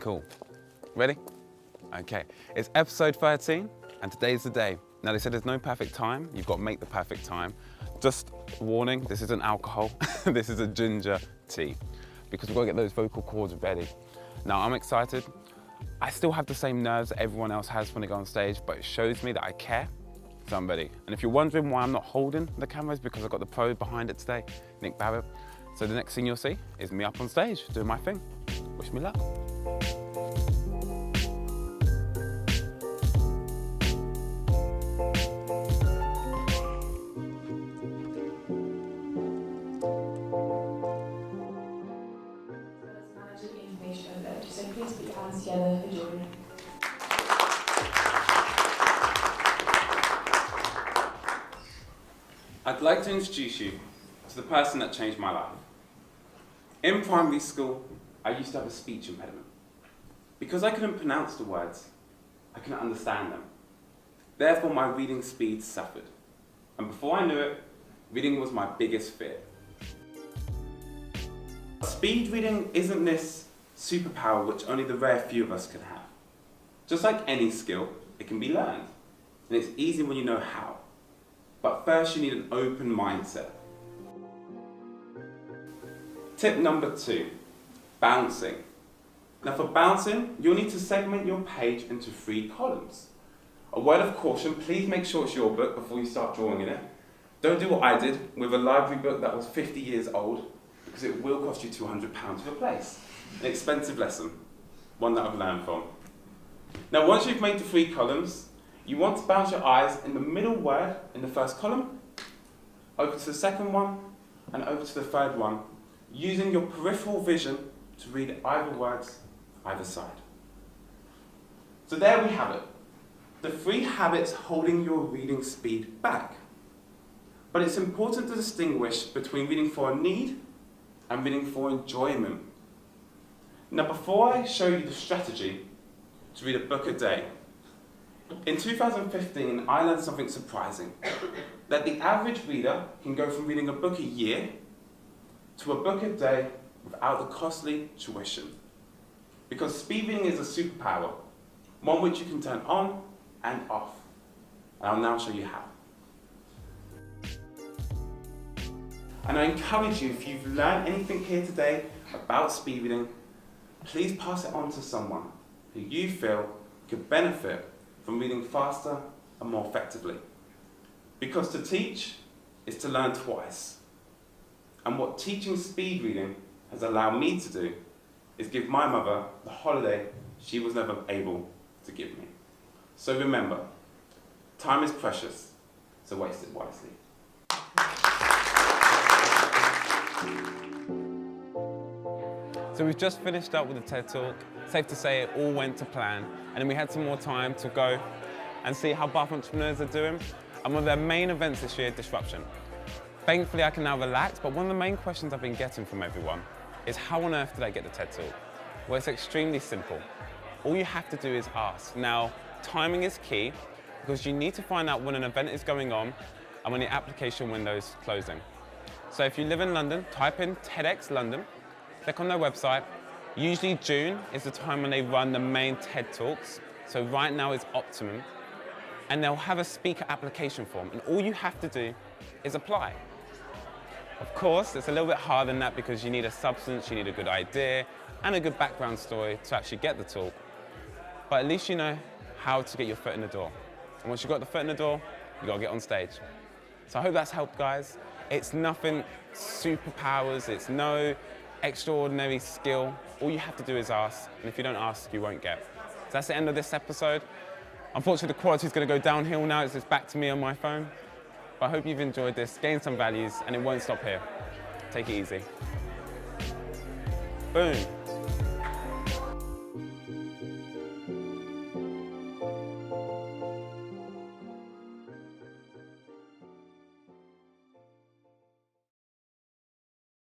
Cool. Ready? Okay. It's episode 13, and today's the day. Now, they said there's no perfect time. You've got to make the perfect time. Just warning, this isn't alcohol. This is a ginger tea, because we've got to get those vocal cords ready. Now, I'm excited. I still have the same nerves that everyone else has when they go on stage, but it shows me that I care. So I'm ready. And if you're wondering why I'm not holding the cameras, because I've got the pro behind it today, Nick Barrett. So the next thing you'll see is me up on stage doing my thing. Wish me luck. So please put your hands together for Jordan. I'd like to introduce you to the person that changed my life. In primary school, I used to have a speech impediment. Because I couldn't pronounce the words, I couldn't understand them. Therefore, my reading speed suffered. And before I knew it, reading was my biggest fear. Speed reading isn't this superpower which only the rare few of us can have. Just like any skill, it can be learned. And it's easy when you know how. But first you need an open mindset. Tip number 2, bouncing. Now for bouncing, you'll need to segment your page into 3 columns. A word of caution, please make sure it's your book before you start drawing in it. Don't do what I did with a library book that was 50 years old, because it will cost you £200 to replace. An expensive lesson, one that I've learned from. Now once you've made the 3 columns, you want to bounce your eyes in the middle word in the first column, over to the second one, and over to the third one, using your peripheral vision to read either words, either side. So there we have it, the 3 habits holding your reading speed back. But it's important to distinguish between reading for a need and reading for enjoyment. Now before I show you the strategy to read a book a day, in 2015 I learned something surprising, that the average reader can go from reading a book a year to a book a day without the costly tuition. Because speed reading is a superpower, one which you can turn on and off. And I'll now show you how. And I encourage you, if you've learned anything here today about speed reading, please pass it on to someone who you feel could benefit from reading faster and more effectively. Because to teach is to learn twice. And what teaching speed reading has allowed me to do is give my mother the holiday she was never able to give me. So remember, time is precious, so waste it wisely. So we've just finished up with the TED Talk. Safe to say it all went to plan. And then we had some more time to go and see how Bath entrepreneurs are doing. And one of their main events this year, disruption. Thankfully, I can now relax, but one of the main questions I've been getting from everyone is how on earth did I get the TED Talk? Well, it's extremely simple. All you have to do is ask. Now, timing is key because you need to find out when an event is going on and when the application window is closing. So if you live in London, type in TEDx London, click on their website. Usually June is the time when they run the main TED Talks. So right now is optimum. And they'll have a speaker application form. And all you have to do is apply. Of course, it's a little bit harder than that because you need a substance, you need a good idea, and a good background story to actually get the talk. But at least you know how to get your foot in the door. And once you've got the foot in the door, you've got to get on stage. So I hope that's helped, guys. It's nothing superpowers, it's no extraordinary skill. All you have to do is ask, and if you don't ask, you won't get. So that's the end of this episode. Unfortunately, the quality is going to go downhill now. It's just back to me on my phone. But I hope you've enjoyed this, gained some values, and it won't stop here. Take it easy. Boom.